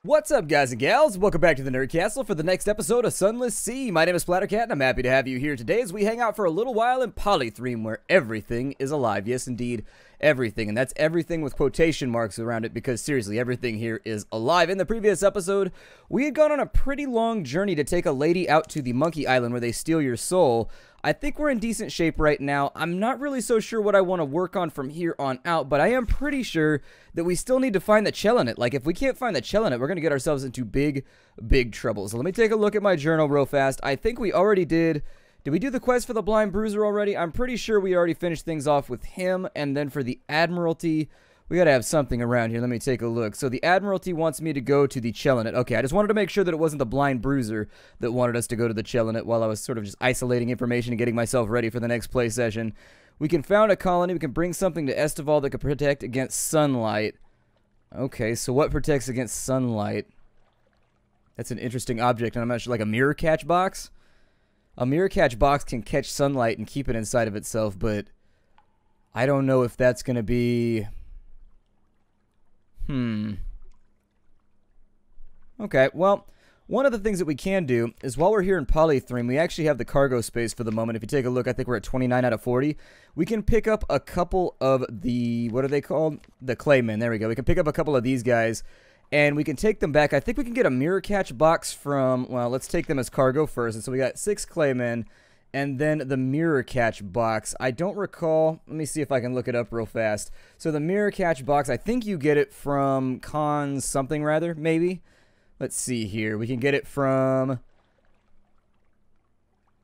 What's up, guys and gals? Welcome back to the Nerd Castle for the next episode of Sunless Sea. My name is Splattercat, and I'm happy to have you here today as we hang out for a little while in Polythreme, where everything is alive. Yes, indeed, everything. And that's everything with quotation marks around it, because seriously, everything here is alive. In the previous episode, we had gone on a pretty long journey to take a lady out to the Monkey Island where they steal your soul. I think we're in decent shape right now. I'm not really so sure what I want to work on from here on out, but I am pretty sure that we still need to find the Chelinet. Like, if we can't find the Chelinet, we're going to get ourselves into big trouble. So let me take a look at my journal real fast. I think we already did we do the quest for the Blind Bruiser already? I'm pretty sure we already finished things off with him, and then for the Admiralty, we gotta have something around here. Let me take a look. So the Admiralty wants me to go to the Chelinet. Okay, I just wanted to make sure that it wasn't the Blind Bruiser that wanted us to go to the Chelinet while I was sort of just isolating information and getting myself ready for the next play session. We can found a colony. We can bring something to Estival that can protect against sunlight. Okay, so what protects against sunlight? That's an interesting object, and I'm not sure, like a mirror catch box? A mirror catch box can catch sunlight and keep it inside of itself, but I don't know if that's going to be... Okay, well, one of the things that we can do is while we're here in Polythreme, we actually have the cargo space for the moment. If you take a look, I think we're at 29 out of 40. We can pick up a couple of the, what are they called? The Claymen, there we go. We can pick up a couple of these guys, and we can take them back. I think we can get a mirror catch box from, well, let's take them as cargo first. And so we got 6 Claymen, and then the mirror catch box. I don't recall. Let me see if I can look it up real fast. So the mirror catch box, I think you get it from Cons something rather, maybe. Let's see here. We can get it from...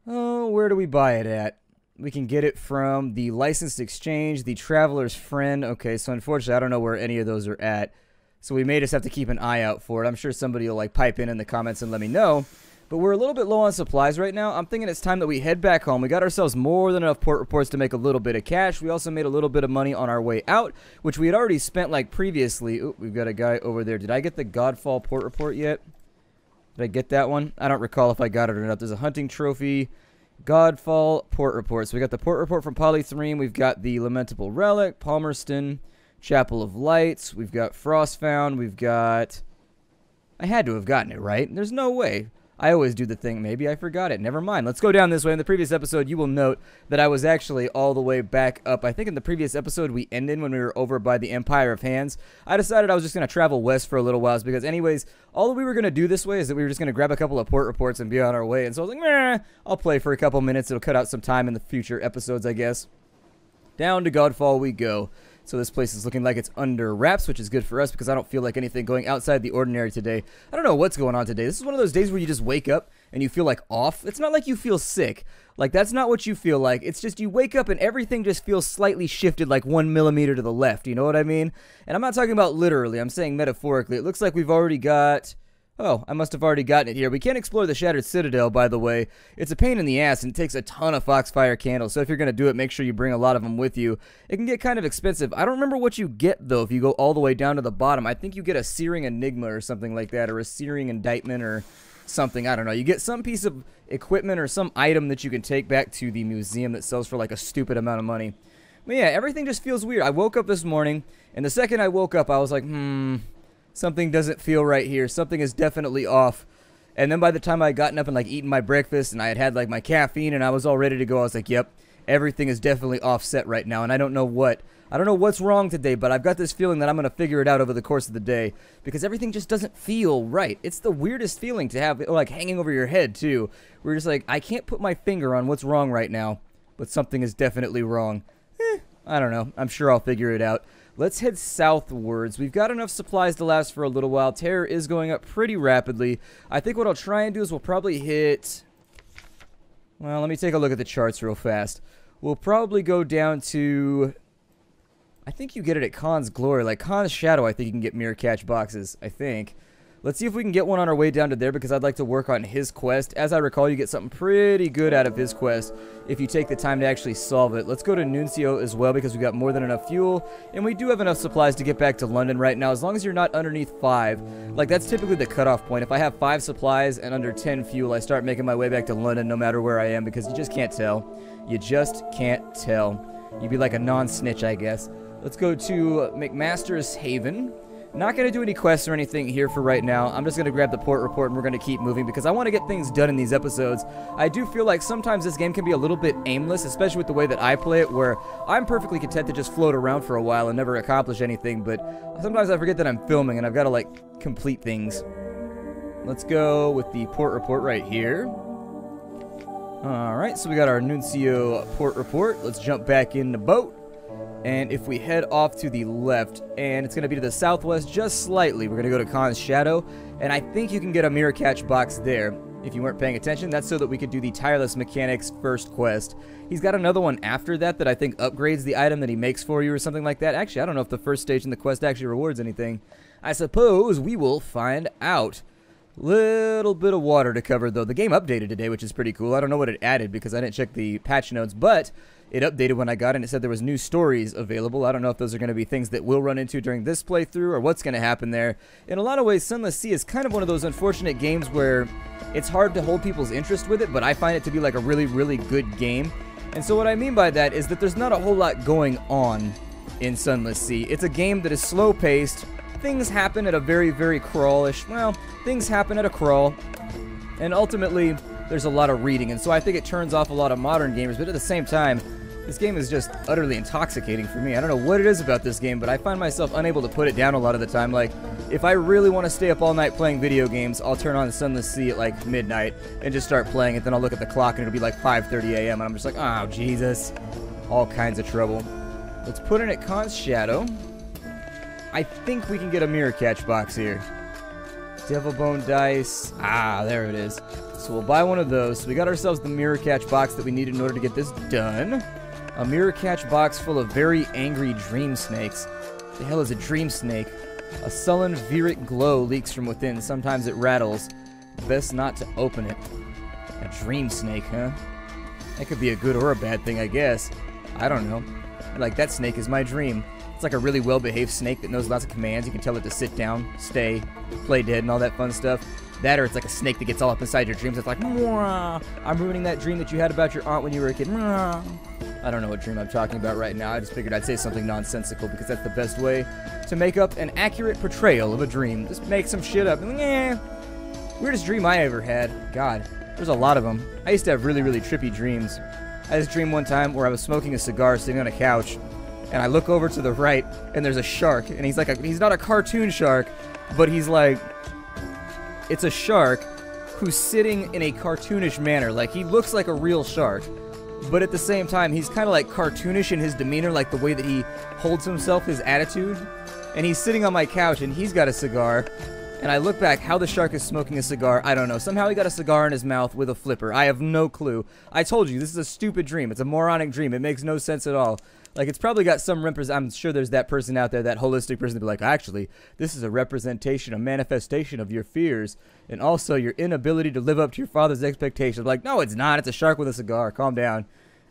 Oh, where do we buy it at? We can get it from the Licensed Exchange, the Traveler's Friend. Okay, so unfortunately, I don't know where any of those are at. So we may just have to keep an eye out for it. I'm sure somebody will like pipe in the comments and let me know. But we're a little bit low on supplies right now. I'm thinking it's time that we head back home. We got ourselves more than enough port reports to make a little bit of cash. We also made a little bit of money on our way out, which we had already spent like previously. Ooh, we've got a guy over there. Did I get the Godfall port report yet? Did I get that one? I don't recall if I got it or not. There's a hunting trophy. Godfall port report. So we got the port report from Polythreme. We've got the Lamentable Relic, Palmerston, Chapel of Lights. We've got Frostfound. We've got... I had to have gotten it, right? There's no way. I always do the thing. Maybe I forgot it. Never mind. Let's go down this way. In the previous episode, you will note that I was actually all the way back up. I think in the previous episode, we ended when we were over by the Empire of Hands. I decided I was just going to travel west for a little while because anyways, all that we were going to do this way is that we were just going to grab a couple of port reports and be on our way. And so I was like, meh, I'll play for a couple minutes. It'll cut out some time in the future episodes, I guess. Down to Godfall we go. So this place is looking like it's under wraps, which is good for us because I don't feel like anything going outside the ordinary today. I don't know what's going on today. This is one of those days where you just wake up and you feel like off. It's not like you feel sick. Like, that's not what you feel like. It's just you wake up and everything just feels slightly shifted like 1 millimeter to the left. You know what I mean? And I'm not talking about literally. I'm saying metaphorically. It looks like we've already got... Oh, I must have already gotten it here. We can't explore the Shattered Citadel, by the way. It's a pain in the ass, and it takes a ton of Foxfire candles, so if you're going to do it, make sure you bring a lot of them with you. It can get kind of expensive. I don't remember what you get, though, if you go all the way down to the bottom. I think you get a Searing Enigma or something like that, or a Searing Indictment or something. I don't know. You get some piece of equipment or some item that you can take back to the museum that sells for like a stupid amount of money. But yeah, everything just feels weird. I woke up this morning, and the second I woke up, I was like, something doesn't feel right here. Something is definitely off. And then by the time I had gotten up and like eaten my breakfast and I had like my caffeine and I was all ready to go, I was like, yep, everything is definitely offset right now. And I don't know what's wrong today, but I've got this feeling that I'm going to figure it out over the course of the day because everything just doesn't feel right. It's the weirdest feeling to have, like hanging over your head too. We're just like, I can't put my finger on what's wrong right now, but something is definitely wrong. I don't know. I'm sure I'll figure it out. Let's head southwards. We've got enough supplies to last for a little while. Terror is going up pretty rapidly. I think what I'll try and do is we'll probably hit... Well, let me take a look at the charts real fast. We'll probably go down to... I think you get it at Khan's Glory. Like Khan's Shadow, I think you can get mirror catch boxes, I think. Let's see if we can get one on our way down to there because I'd like to work on his quest. As I recall, you get something pretty good out of his quest if you take the time to actually solve it. Let's go to Nuncio as well because we've got more than enough fuel. And we do have enough supplies to get back to London right now as long as you're not underneath 5. Like, that's typically the cutoff point. If I have 5 supplies and under 10 fuel, I start making my way back to London no matter where I am because you just can't tell. You just can't tell. You'd be like a non-snitch, I guess. Let's go to McMaster's Haven. Not going to do any quests or anything here for right now. I'm just going to grab the port report and we're going to keep moving because I want to get things done in these episodes. I do feel like sometimes this game can be a little bit aimless, especially with the way that I play it, where I'm perfectly content to just float around for a while and never accomplish anything, but sometimes I forget that I'm filming and I've got to, like, complete things. Let's go with the port report right here. Alright, so we got our Nuncio port report. Let's jump back in the boat. And if we head off to the left, and it's going to be to the southwest just slightly, we're going to go to Khan's Shadow, and I think you can get a mirror catch box there. If you weren't paying attention, that's so that we could do the Tireless Mechanics first quest. He's got another one after that that I think upgrades the item that he makes for you or something like that. Actually, I don't know if the first stage in the quest actually rewards anything. I suppose we will find out. Little bit of water to cover, though. The game updated today, which is pretty cool. I don't know what it added because I didn't check the patch notes, but it updated when I got it and it said there was new stories available. I don't know if those are going to be things that we'll run into during this playthrough or what's going to happen there. In a lot of ways, Sunless Sea is kind of one of those unfortunate games where it's hard to hold people's interest with it, but I find it to be like a really, really good game. And so what I mean by that is that there's not a whole lot going on in Sunless Sea. It's a game that is slow-paced. Things happen at a very, very crawlish. Well, things happen at a crawl. And ultimately, there's a lot of reading. And so I think it turns off a lot of modern gamers. But at the same time, this game is just utterly intoxicating for me. I don't know what it is about this game, but I find myself unable to put it down a lot of the time. Like, if I really want to stay up all night playing video games, I'll turn on Sunless Sea at like midnight and just start playing it. Then I'll look at the clock and it'll be like 5:30 a.m. and I'm just like, oh, Jesus. All kinds of trouble. Let's put in at Khan's Shadow. I think we can get a mirror catch box here. Devil Bone Dice. Ah, there it is. So we'll buy one of those. So we got ourselves the mirror catch box that we need in order to get this done. A mirror catch box full of very angry dream snakes. The hell is a dream snake? A sullen, viric glow leaks from within. Sometimes it rattles. Best not to open it. A dream snake, huh? That could be a good or a bad thing, I guess. I don't know. Like, that snake is my dream. It's like a really well-behaved snake that knows lots of commands. You can tell it to sit down, stay, play dead, and all that fun stuff. That, or it's like a snake that gets all up inside your dreams. It's like, mwah, I'm ruining that dream that you had about your aunt when you were a kid. Mwah. I don't know what dream I'm talking about right now. I just figured I'd say something nonsensical because that's the best way to make up an accurate portrayal of a dream. Just make some shit up. Weirdest dream I ever had. God, there's a lot of them. I used to have really, really trippy dreams. I had this dream one time where I was smoking a cigar sitting on a couch, and I look over to the right, and there's a shark, and he's like he's not a cartoon shark, but he's like, it's a shark who's sitting in a cartoonish manner. Like, he looks like a real shark, but at the same time, he's kind of like cartoonish in his demeanor, like the way that he holds himself, his attitude. And he's sitting on my couch, and he's got a cigar, and I look back, how the shark is smoking a cigar, I don't know. Somehow he got a cigar in his mouth with a flipper. I have no clue. I told you, this is a stupid dream. It's a moronic dream. It makes no sense at all. Like, it's probably got some I'm sure there's that person out there, that holistic person, to be like, actually, this is a representation, a manifestation of your fears, and also your inability to live up to your father's expectations. Like, no, it's not. It's a shark with a cigar. Calm down.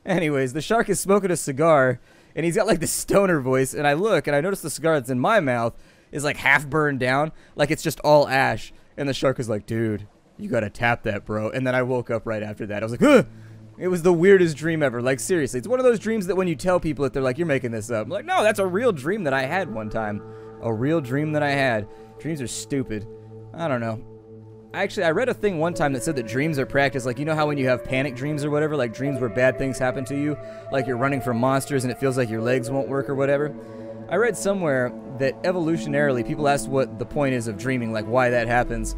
Anyways, the shark is smoking a cigar, and he's got, like, this stoner voice, and I look, and I notice the cigar that's in my mouth is, like, half burned down, like it's just all ash, and the shark is like, dude, you gotta tap that, bro. And then I woke up right after that. I was like, ugh! It was the weirdest dream ever. Like, seriously. It's one of those dreams that when you tell people it, they're like, you're making this up. I'm like, no, that's a real dream that I had one time. A real dream that I had. Dreams are stupid. I don't know. Actually, I read a thing one time that said that dreams are practice. Like, you know how when you have panic dreams or whatever, like dreams where bad things happen to you, like you're running from monsters and it feels like your legs won't work or whatever? I read somewhere that evolutionarily, people asked what the point is of dreaming, like why that happens.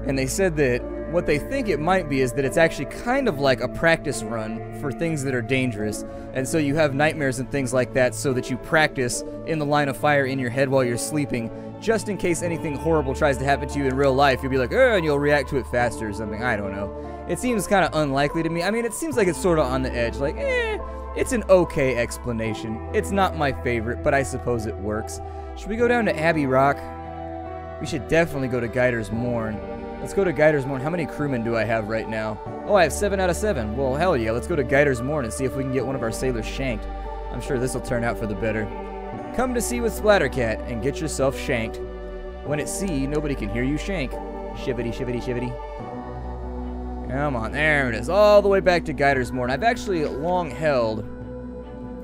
And they said that what they think it might be is that it's actually kind of like a practice run for things that are dangerous. And so you have nightmares and things like that so that you practice in the line of fire in your head while you're sleeping, just in case anything horrible tries to happen to you in real life. You'll be like, and you'll react to it faster or something. I don't know. It seems kind of unlikely to me. I mean, it seems like it's sort of on the edge. Like, it's an okay explanation. It's not my favorite, but I suppose it works. Should we go down to Abbey Rock? We should definitely go to Guider's Morn. Let's go to Guider's Morn. How many crewmen do I have right now? Oh, I have 7 out of 7. Well, hell yeah. Let's go to Guider's Morn and see if we can get one of our sailors shanked. I'm sure this will turn out for the better. Come to sea with Splattercat and get yourself shanked. When at sea, nobody can hear you shank. Shivity, shivity, shivity. Come on, there it is. All the way back to Guider's Morn. I've actually long held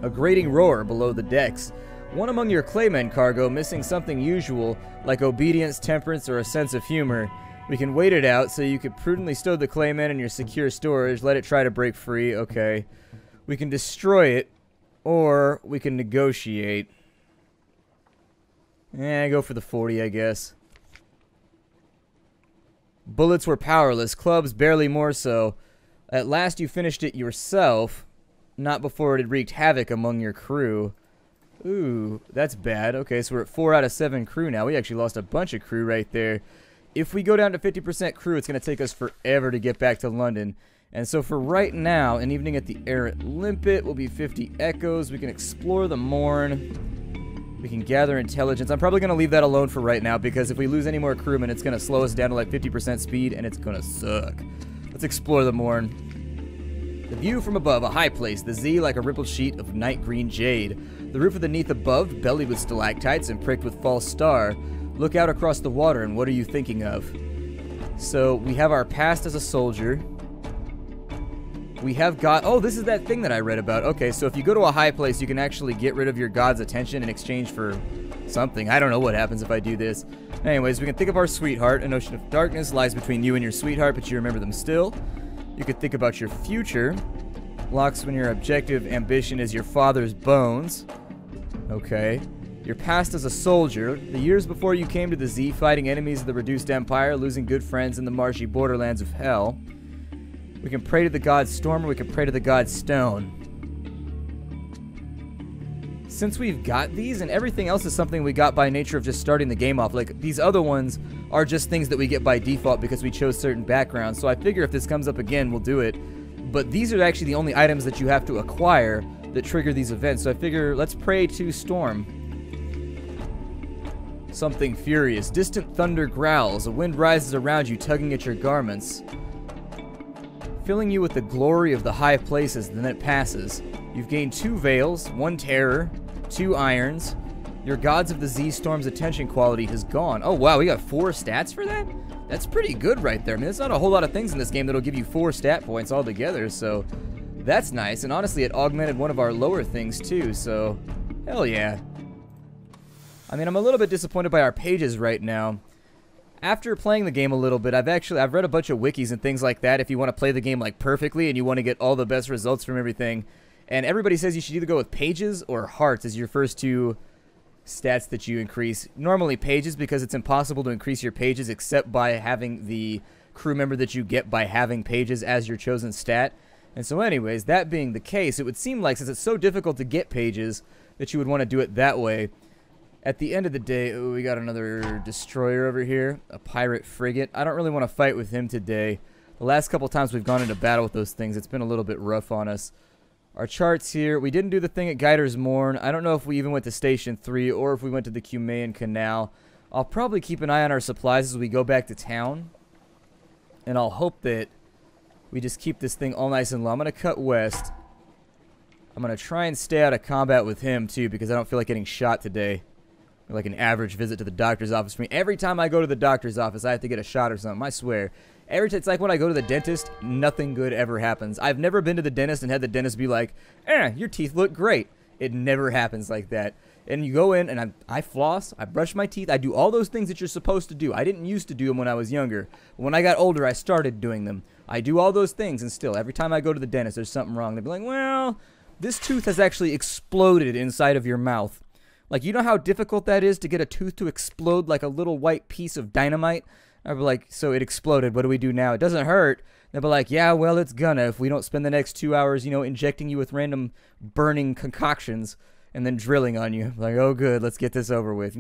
a grating roar below the decks, One among your claymen cargo missing something usual, like obedience, temperance, or a sense of humor. We can wait it out, so you could prudently stow the clayman in your secure storage, let it try to break free, okay. We can destroy it, or we can negotiate. Go for the 40, I guess. Bullets were powerless, clubs barely more so. At last you finished it yourself, not before it had wreaked havoc among your crew. Ooh, that's bad. Okay, so we're at 4 out of 7 crew now. We actually lost a bunch of crew right there. If we go down to 50% crew, it's going to take us forever to get back to London. And so for right now, an evening at the Errant Limpet will be 50 echoes. We can explore the Morn. We can gather intelligence. I'm probably going to leave that alone for right now, because if we lose any more crewmen, it's going to slow us down to like 50% speed, and it's going to suck. Let's explore the Morn. The view from above, a high place, the Z like a rippled sheet of night green jade. The roof of the neath above, bellied with stalactites and pricked with false star. Look out across the water, and what are you thinking of? So, we have our past as a soldier. We have got... Oh, this is that thing that I read about. Okay, so if you go to a high place, you can actually get rid of your god's attention in exchange for something. I don't know what happens if I do this. Anyways, we can think of our sweetheart. An ocean of darkness lies between you and your sweetheart, but you remember them still. You could think about your future. Locks when your objective ambition is your father's bones. Okay. Your past as a soldier, the years before you came to the Z, fighting enemies of the reduced empire, losing good friends in the marshy borderlands of hell. We can pray to the god Storm, or we can pray to the god Stone. Since we've got these, and everything else is something we got by nature of just starting the game off, like these other ones are just things that we get by default because we chose certain backgrounds, so I figure if this comes up again, we'll do it. But these are actually the only items that you have to acquire that trigger these events, so I figure let's pray to Storm. Something furious. Distant thunder growls. A wind rises around you, tugging at your garments, filling you with the glory of the high places, then it passes. You've gained 2 veils, 1 terror, 2 irons. Your gods of the Z Storm's attention quality has gone. Oh wow, we got 4 stats for that? That's pretty good right there. I mean, there's not a whole lot of things in this game that'll give you 4 stat points altogether, so that's nice. And honestly, it augmented one of our lower things too, so hell yeah. I mean, I'm a little bit disappointed by our pages right now. After playing the game a little bit, I've read a bunch of wikis and things like that if you want to play the game like perfectly and you want to get all the best results from everything. And everybody says you should either go with pages or hearts as your first 2 stats that you increase. Normally pages, because it's impossible to increase your pages except by having the crew member that you get by having pages as your chosen stat. And so anyways, that being the case, it would seem like since it's so difficult to get pages that you would want to do it that way. At the end of the day, ooh, we got another destroyer over here, a pirate frigate. I don't really want to fight with him today. The last couple times we've gone into battle with those things, it's been a little bit rough on us. Our charts here, we didn't do the thing at Guider's Morn. I don't know if we even went to Station 3 or if we went to the Cumaean Canal. I'll probably keep an eye on our supplies as we go back to town. And I'll hope that we just keep this thing all nice and low. I'm going to cut west. I'm going to try and stay out of combat with him too, because I don't feel like getting shot today. Like an average visit to the doctor's office for me. Every time I go to the doctor's office, I have to get a shot or something. I swear. It's like when I go to the dentist, nothing good ever happens. I've never been to the dentist and had the dentist be like, your teeth look great. It never happens like that. And you go in, and I floss, I brush my teeth, I do all those things that you're supposed to do. I didn't used to do them when I was younger. But when I got older, I started doing them. I do all those things, and still, every time I go to the dentist, there's something wrong. They'll be like, well, this tooth has actually exploded inside of your mouth. Like, you know how difficult that is to get a tooth to explode like a little white piece of dynamite? I'd be like, so it exploded. What do we do now? It doesn't hurt. They'll be like, yeah, well, it's gonna if we don't spend the next 2 hours, you know, injecting you with random burning concoctions and then drilling on you. Like, oh, good, let's get this over with.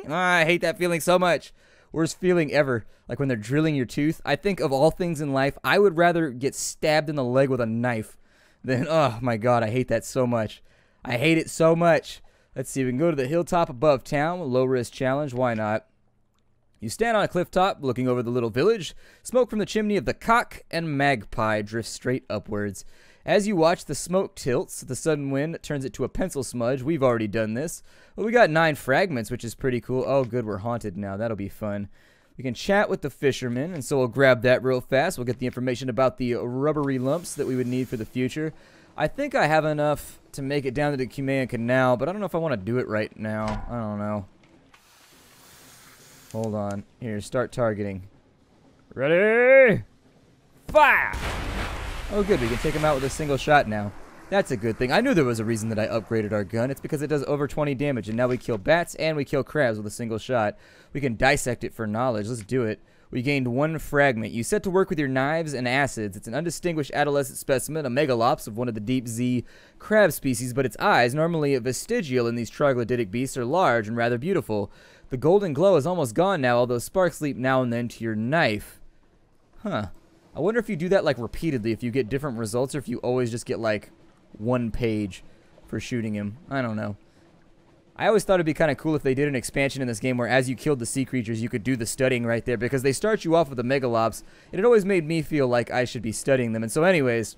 I hate that feeling so much. Worst feeling ever. Like when they're drilling your tooth. I think of all things in life, I would rather get stabbed in the leg with a knife than, oh, my God, I hate that so much. I hate it so much. Let's see, we can go to the hilltop above town, a low-risk challenge, why not? You stand on a cliff top, looking over the little village. Smoke from the chimney of the Cock and Magpie drifts straight upwards. As you watch, the smoke tilts, the sudden wind turns it to a pencil smudge. We've already done this. Well, we got 9 fragments, which is pretty cool. Oh, good, we're haunted now. That'll be fun. We can chat with the fishermen, and so we'll grab that real fast. We'll get the information about the rubbery lumps that we would need for the future. I think I have enough to make it down to the Cumean Canal, but I don't know if I want to do it right now. I don't know. Hold on. Here, start targeting. Ready? Fire! Oh, good. We can take him out with a single shot now. That's a good thing. I knew there was a reason that I upgraded our gun. It's because it does over 20 damage, and now we kill bats and we kill crabs with a single shot. We can dissect it for knowledge. Let's do it. We gained 1 fragment. You set to work with your knives and acids. It's an undistinguished adolescent specimen, a megalops of one of the deep Z crab species, but its eyes, normally vestigial in these troglodytic beasts, are large and rather beautiful. The golden glow is almost gone now, although sparks leap now and then to your knife. Huh. I wonder if you do that, like, repeatedly, if you get different results, or if you always just get, like, 1 page for shooting him. I don't know. I always thought it'd be kind of cool if they did an expansion in this game where as you killed the sea creatures, you could do the studying right there, because they start you off with the megalops, and it always made me feel like I should be studying them. And so anyways,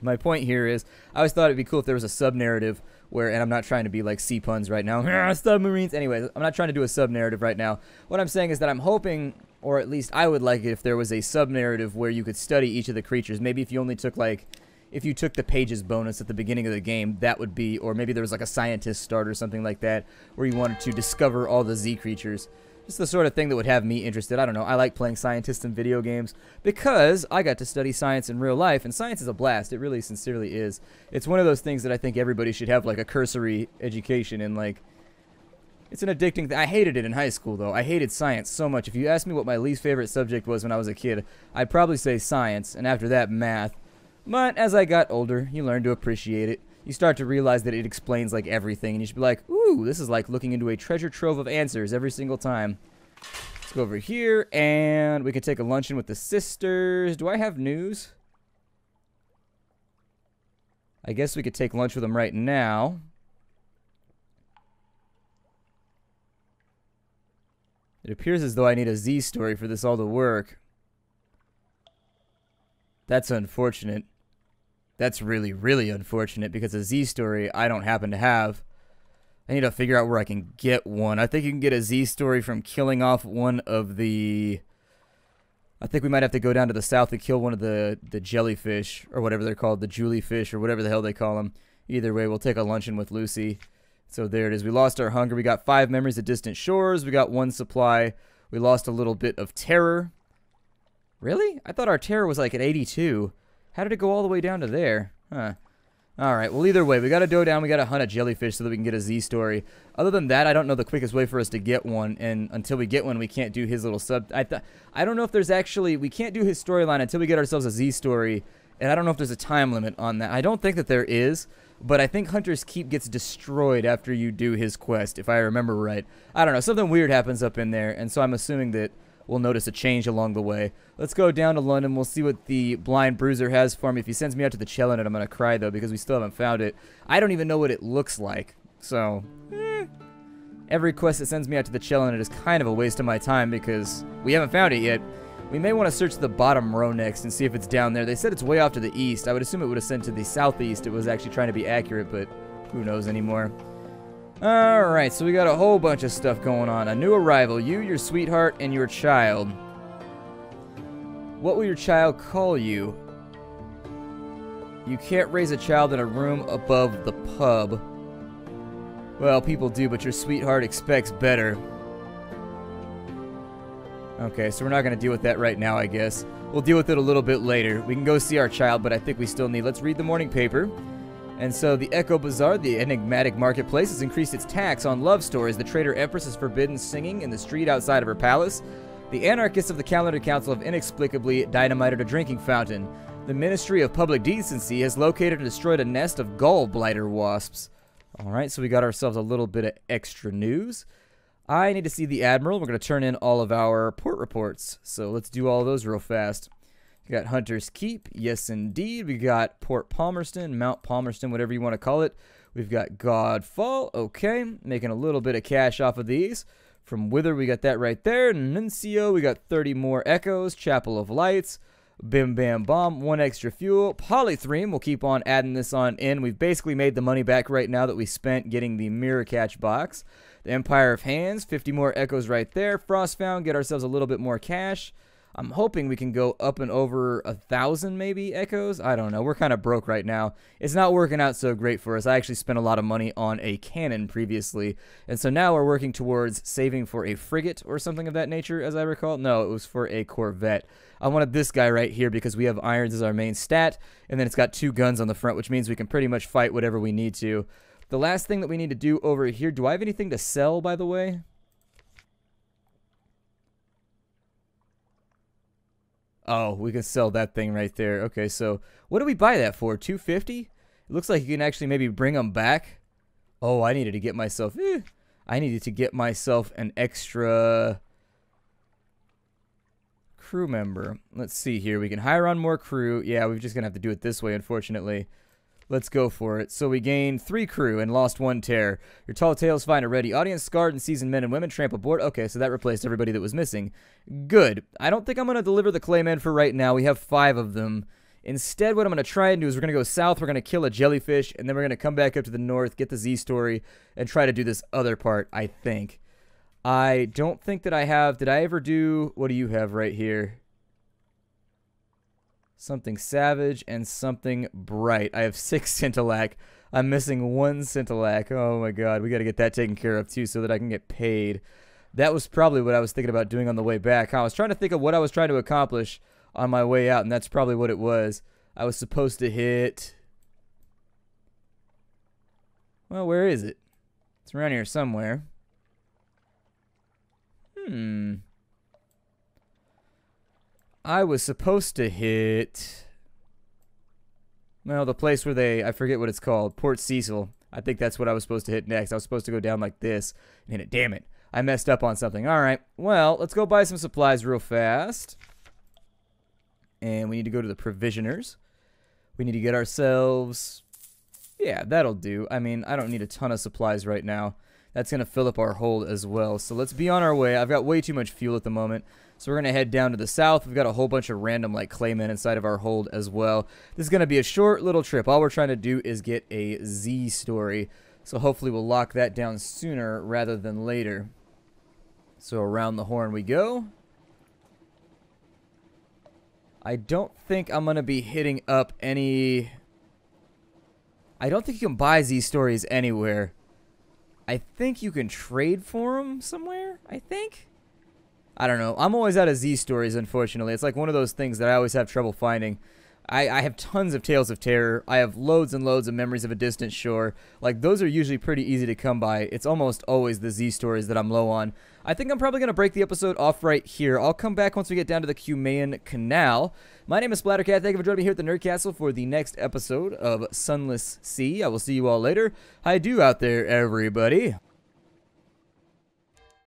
my point here is, I always thought it'd be cool if there was a sub-narrative where, and I'm not trying to be like sea puns right now, submarines, anyways, I'm not trying to do a sub-narrative right now. What I'm saying is that I'm hoping, or at least I would like it if there was a sub-narrative where you could study each of the creatures. Maybe if you only took like, if you took the pages bonus at the beginning of the game, that would be, or maybe there was like a scientist start or something like that, where you wanted to discover all the Z creatures. Just the sort of thing that would have me interested. I don't know, I like playing scientists in video games, because I got to study science in real life, and science is a blast. It really sincerely is. It's one of those things that I think everybody should have, like a cursory education in, like, it's an addicting thing. I hated it in high school, though. I hated science so much. If you asked me what my least favorite subject was when I was a kid, I'd probably say science, and after that, math. But as I got older, you learn to appreciate it. You start to realize that it explains like everything, and you should be like, ooh, this is like looking into a treasure trove of answers every single time. Let's go over here, and we can take a luncheon with the sisters. Do I have news? I guess we could take lunch with them right now. It appears as though I need a Z story for this all to work. That's unfortunate. That's really, really unfortunate, because a Z story I don't happen to have. I need to figure out where I can get one. I think you can get a Z story from killing off one of the... I think we might have to go down to the south to kill one of the jellyfish, or whatever they're called, the juliefish, or whatever the hell they call them. Either way, we'll take a luncheon with Lucy. So there it is. We lost our hunger. We got 5 memories of distant shores. We got 1 supply. We lost a little bit of terror. Really? I thought our terror was like at 82. How did it go all the way down to there? Huh. Alright, well either way, we gotta go down, we gotta hunt a jellyfish so that we can get a Z story. Other than that, I don't know the quickest way for us to get one, and until we get one, we can't do his little sub... I don't know if there's actually... We can't do his storyline until we get ourselves a Z story, and I don't know if there's a time limit on that. I don't think that there is, but I think Hunter's Keep gets destroyed after you do his quest, if I remember right. I don't know, something weird happens up in there, and so I'm assuming that we'll notice a change along the way. Let's go down to London. We'll see what the Blind Bruiser has for me. If he sends me out to the Chellanet, I'm going to cry, though, because we still haven't found it. I don't even know what it looks like. So, every quest that sends me out to the Chellanet is kind of a waste of my time, because we haven't found it yet. We may want to search the bottom row next and see if it's down there. They said it's way off to the east. I would assume it would have sent to the southeast. It was actually trying to be accurate, but who knows anymore. Alright, so we got a whole bunch of stuff going on. A new arrival. You, your sweetheart, and your child. What will your child call you? You can't raise a child in a room above the pub. Well, people do, but your sweetheart expects better. Okay, so we're not going to deal with that right now, I guess. We'll deal with it a little bit later. We can go see our child, but I think we still need... Let's read the morning paper. And so the Echo Bazaar, the enigmatic marketplace, has increased its tax on love stories. The traitor Empress has forbidden singing in the street outside of her palace. The anarchists of the Calendar Council have inexplicably dynamited a drinking fountain. The Ministry of Public Decency has located and destroyed a nest of gallbladder wasps. Alright, so we got ourselves a little bit of extra news. I need to see the Admiral. We're going to turn in all of our port reports. So let's do all of those real fast. We got Hunter's Keep. Yes, indeed. We got Port Palmerston, Mount Palmerston, whatever you want to call it. We've got Godfall. Okay. Making a little bit of cash off of these. From Wither, we got that right there. Nuncio, we got 30 more Echoes. Chapel of Lights. Bim Bam Bomb. 1 extra fuel. Polythreme. We'll keep on adding this on in. We've basically made the money back right now that we spent getting the Mirror Catch box. The Empire of Hands. 50 more Echoes right there. Frostfound. Get ourselves a little bit more cash. I'm hoping we can go up and over 1,000 maybe echoes. I don't know. We're kind of broke right now. It's not working out so great for us. I actually spent a lot of money on a cannon previously, and so now we're working towards saving for a frigate or something of that nature, as I recall. No, it was for a corvette. I wanted this guy right here because we have irons as our main stat, and then it's got 2 guns on the front, which means we can pretty much fight whatever we need to. The last thing that we need to do over here, do I have anything to sell, by the way? Oh, we can sell that thing right there. Okay, so what do we buy that for? 250? It looks like you can actually maybe bring them back. Oh, I needed to get myself... I needed to get myself an extra crew member. Let's see here. We can hire on more crew. Yeah, we're just going to have to do it this way, unfortunately. Let's go for it. So we gained 3 crew and lost 1 tear. Your tall tales find a ready audience, scarred and seasoned men and women tramp aboard. Okay, so that replaced everybody that was missing. Good. I don't think I'm going to deliver the claymen for right now. We have 5 of them. Instead, what I'm going to try and do is we're going to go south, we're going to kill a jellyfish, and then we're going to come back up to the north, get the Z story, and try to do this other part, I think. I don't think that I have... Did I ever do... What do you have right here? Something savage and something bright. I have 6 Scintillac. I'm missing 1 Scintillac. Oh my god, we got to get that taken care of too so that I can get paid. That was probably what I was thinking about doing on the way back. I was trying to think of what I was trying to accomplish on my way out, and that's probably what it was. I was supposed to hit... Well, where is it? It's around here somewhere. I was supposed to hit... Well, the place where they... I forget what it's called. Port Cecil. I think that's what I was supposed to hit next. I was supposed to go down like this and hit it. Damn it. I messed up on something. Alright. Well, let's go buy some supplies real fast. And we need to go to the provisioners. We need to get ourselves... Yeah, that'll do. I mean, I don't need a ton of supplies right now. That's going to fill up our hold as well. So let's be on our way. I've got way too much fuel at the moment. So we're going to head down to the south. We've got a whole bunch of random like claymen inside of our hold as well. This is going to be a short little trip. All we're trying to do is get a Z story. So hopefully we'll lock that down sooner rather than later. So around the horn we go. I don't think I'm going to be hitting up any... I don't think you can buy Z stories anywhere. I think you can trade for them somewhere, I think. I don't know. I'm always out of Z stories, unfortunately. It's like one of those things that I always have trouble finding. I have tons of Tales of Terror. I have loads and loads of Memories of a Distant Shore. Like, those are usually pretty easy to come by. It's almost always the Z stories that I'm low on. I think I'm probably going to break the episode off right here. I'll come back once we get down to the Cumaean Canal. My name is Splattercat. Thank you for joining me here at the Nerd Castle for the next episode of Sunless Sea. I will see you all later. Hi do out there, everybody.